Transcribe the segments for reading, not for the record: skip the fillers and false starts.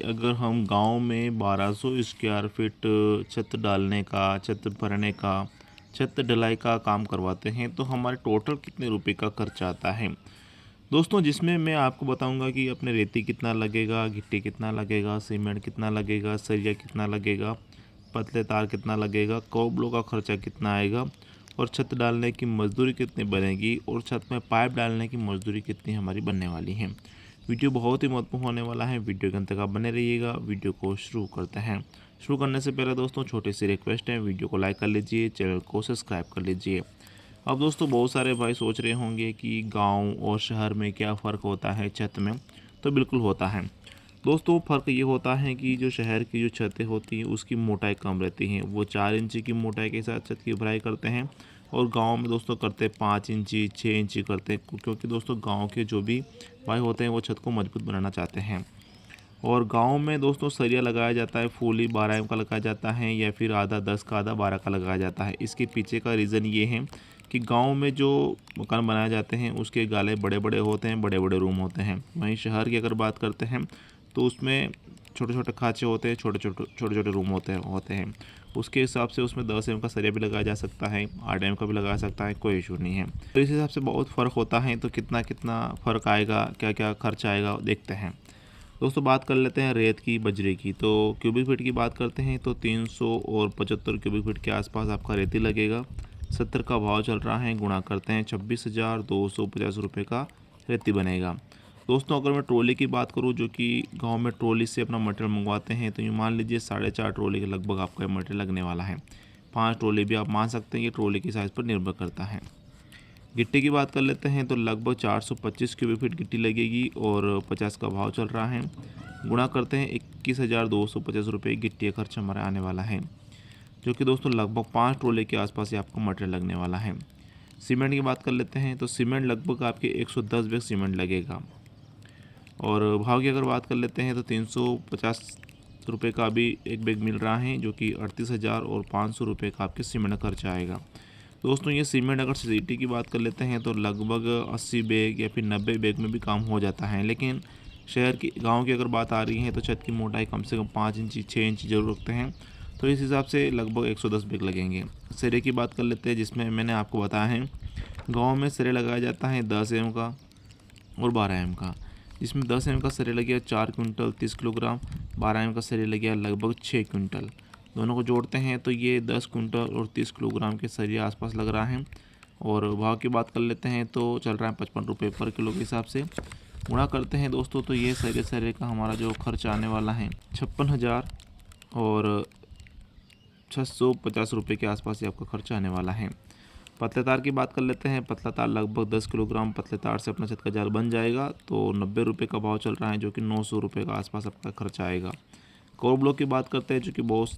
अगर हम गांव में 1200 स्क्वायर फीट छत डालने का, छत भरने का, छत ढलाई का काम करवाते हैं तो हमारे टोटल कितने रुपए का खर्चा आता है दोस्तों, जिसमें मैं आपको बताऊंगा कि अपने रेती कितना लगेगा, गिट्टी कितना लगेगा, सीमेंट कितना लगेगा, सरिया कितना लगेगा, पतले तार कितना लगेगा, कोबलों का खर्चा कितना आएगा और छत डालने की मजदूरी कितनी बनेगी और छत में पाइप डालने की मजदूरी कितनी हमारी बनने वाली है। वीडियो बहुत ही महत्वपूर्ण होने वाला है, वीडियो के अंत तक आप बने रहिएगा। वीडियो को शुरू करते हैं। शुरू करने से पहले दोस्तों छोटी सी रिक्वेस्ट है, वीडियो को लाइक कर लीजिए, चैनल को सब्सक्राइब कर लीजिए। अब दोस्तों बहुत सारे भाई सोच रहे होंगे कि गांव और शहर में क्या फ़र्क होता है छत में, तो बिल्कुल होता है दोस्तों। फ़र्क ये होता है कि जो शहर की जो छतें होती हैं उसकी मोटाई कम रहती है, वो 4 इंची की मोटाई के साथ छत की भराई करते हैं और गांव में दोस्तों करते 5 इंची 6 इंची करते हैं, क्योंकि दोस्तों गांव के जो भी भाई होते हैं वो छत को मजबूत बनाना चाहते हैं। और गांव में दोस्तों सरिया लगाया जाता है, फुली 12 एम का लगाया जाता है या फिर आधा 10 का, आधा 12 का लगाया जाता है। इसके पीछे का रीज़न ये है कि गांव में जो मकान बनाए जाते हैं उसके गाले बड़े बड़े होते हैं, बड़े बड़े रूम होते हैं। वहीं शहर की अगर बात करते हैं तो उसमें छोटे छोटे खाँचे होते हैं, छोटे छोटे रूम होते हैं। उसके हिसाब से उसमें 10 एम का सरिया भी लगाया जा सकता है, 8 एम का भी लगा सकता है, कोई इशू नहीं है। तो इस हिसाब से बहुत फ़र्क होता है। तो कितना कितना फ़र्क आएगा, क्या क्या खर्च आएगा, देखते हैं दोस्तों। बात कर लेते हैं रेत की, बजरी की। तो क्यूबिक फीट की बात करते हैं तो 300 और 75 क्यूबिक फीट के आसपास आपका रेती लगेगा। 70 का भाव चल रहा है, गुणा करते हैं 26,250 रुपये का रेती बनेगा। दोस्तों अगर मैं ट्रॉली की बात करूं, जो कि गांव में ट्रॉली से अपना मटेरियल मंगवाते हैं, तो ये मान लीजिए 4.5 ट्रॉली के लगभग आपका ये मटेरियल लगने वाला है। 5 ट्रॉली भी आप मान सकते हैं, ये ट्रॉली की साइज़ पर निर्भर करता है। गिट्टी की बात कर लेते हैं तो लगभग 425 क्यूबिक फीट गिट्टी लगेगी और 50 का भाव चल रहा है। गुणा करते हैं 21,250 रुपये गिट्टी का खर्च हमारा आने वाला है, जो कि दोस्तों लगभग 5 ट्रोले के आसपास ही आपको मटेरियल लगने वाला है। सीमेंट की बात कर लेते हैं तो सीमेंट लगभग आपके 110 बैग सीमेंट लगेगा। और भाव की अगर बात कर लेते हैं तो 350 रुपये का भी एक बैग मिल रहा है, जो कि 38,500 रुपये का आपके सीमेंट का खर्चा आएगा। दोस्तों ये सीमेंट अगर सिटी की बात कर लेते हैं तो लगभग 80 बैग या फिर 90 बैग में भी काम हो जाता है। लेकिन शहर की, गांव की अगर बात आ रही है तो छत की मोटाई कम से कम 5 इंची 6 इंची जरूर रखते हैं, तो इस हिसाब से लगभग 110 बैग लगेंगे। सिरे की बात कर लेते हैं, जिसमें मैंने आपको बताया है गाँव में सिरे लगाया जाता है 10 एम का और 12 एम का, जिसमें 10 एम का सरिया लग गया 4 क्विंटल 30 किलोग्राम, 12 एम का सरिया लग गया लगभग 6 क्विंटल। दोनों को जोड़ते हैं तो ये 10 क्विंटल और 30 किलोग्राम के सरिया आसपास लग रहा है। और भाव की बात कर लेते हैं तो चल रहा है 55 रुपये पर किलो के हिसाब से। गुणा करते हैं दोस्तों तो ये सरिया का हमारा जो खर्च आने वाला है 56,000 और 650 रुपये के आसपास ही आपका खर्चा आने वाला है। पतले तार की बात कर लेते हैं। पतला तार लगभग 10 किलोग्राम पतले तार से अपना छत का जाल बन जाएगा, तो 90 रुपये का भाव चल रहा है, जो कि 900 रुपये का आसपास आपका खर्चा आएगा। कोर ब्लॉक की बात करते हैं, जो कि बहुत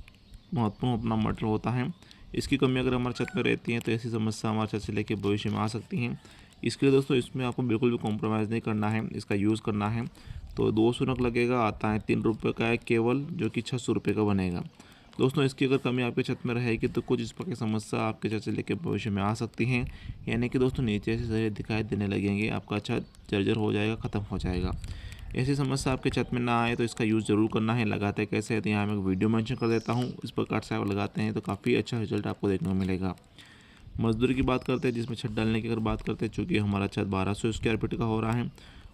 महत्वपूर्ण अपना मटेरियल होता है। इसकी कमी अगर हमारे छत में रहती है तो ऐसी समस्या हमारे छत से लेकर भविष्य में आ सकती हैं। इसके लिए दोस्तों इसमें आपको बिल्कुल भी कॉम्प्रोमाइज़ नहीं करना है, इसका यूज़ करना है। तो 200 नग लगेगा, आता है 3 रुपये का है केवल, जो कि 600 रुपये का बनेगा। दोस्तों इसकी अगर कमी आपके छत में रहेगी तो कुछ इस प्रकार की समस्या आपके छत से लेकर भविष्य में आ सकती हैं। यानी कि दोस्तों नीचे से सरिया दिखाई देने लगेंगे, आपका छत जर्जर हो जाएगा, ख़त्म हो जाएगा। ऐसी समस्या आपके छत में ना आए तो इसका यूज़ ज़रूर करना है। लगाते कैसे है तो यहाँ मैं एक वीडियो मेंशन कर देता हूँ, इस प्रकार से आप लगाते हैं तो काफ़ी अच्छा रिजल्ट आपको देखने को मिलेगा। मजदूरी की बात करते हैं, जिसमें छत डालने की अगर बात करते हैं, चूँकि हमारा छत 1200 स्क्वायर फीट का हो रहा है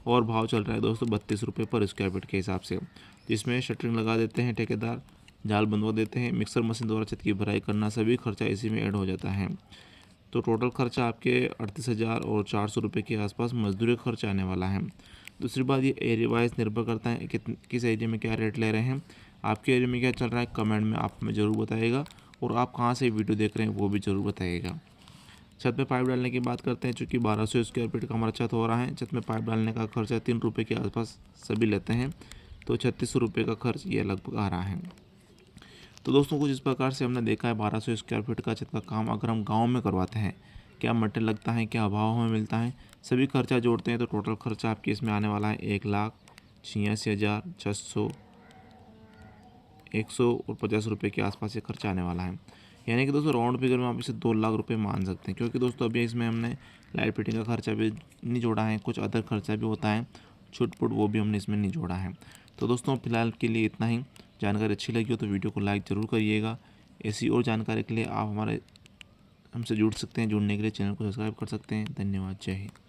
और भाव चल रहा है दोस्तों 32 रुपये पर स्क्वायर फीट के हिसाब से, जिसमें शटरिंग लगा देते हैं ठेकेदार, जाल बनवा देते हैं, मिक्सर मशीन द्वारा छत की भराई करना, सभी खर्चा इसी में ऐड हो जाता है। तो टोटल खर्चा आपके 38,400 रुपये के आसपास मजदूरी खर्च आने वाला है। दूसरी बात, ये एरिया वाइज निर्भर करता है किस एरिया में क्या रेट ले रहे हैं। आपके एरिया में क्या चल रहा है कमेंट में आप हमें ज़रूर बताइएगा, और आप कहाँ से वीडियो देख रहे हैं वो भी ज़रूर बताइएगा। छत में पाइप डालने की बात करते हैं, चूँकि 1200 स्क्वायर फीट का हमारा छत हो रहा है, छत में पाइप डालने का खर्चा 3 रुपये के आसपास सभी लेते हैं, तो 36 रुपये का खर्च ये लगभग आ रहा है। तो दोस्तों कुछ इस प्रकार से हमने देखा है 1200 स्क्वायर फीट का छत का काम अगर हम गांव में करवाते हैं, क्या मटेरियल लगता है, क्या भाव हमें मिलता है, सभी खर्चा जोड़ते हैं तो टोटल खर्चा आपके इसमें आने वाला है 1,86,600 150 रुपये के आसपास ये खर्चा आने वाला है। यानी कि दोस्तों राउंड फिगर में आप इसे 2 लाख रुपये मान सकते हैं, क्योंकि दोस्तों अभी इसमें हमने लाइट फिटिंग का खर्चा भी नहीं जोड़ा है, कुछ अदर खर्चा भी होता है छुट पुट, वो भी हमने इसमें नहीं जोड़ा है। तो दोस्तों फ़िलहाल के लिए इतना ही। जानकारी अच्छी लगी हो तो वीडियो को लाइक ज़रूर करिएगा। ऐसी और जानकारी के लिए आप हमसे जुड़ सकते हैं। जुड़ने के लिए चैनल को सब्सक्राइब कर सकते हैं। धन्यवाद। जय हिंद।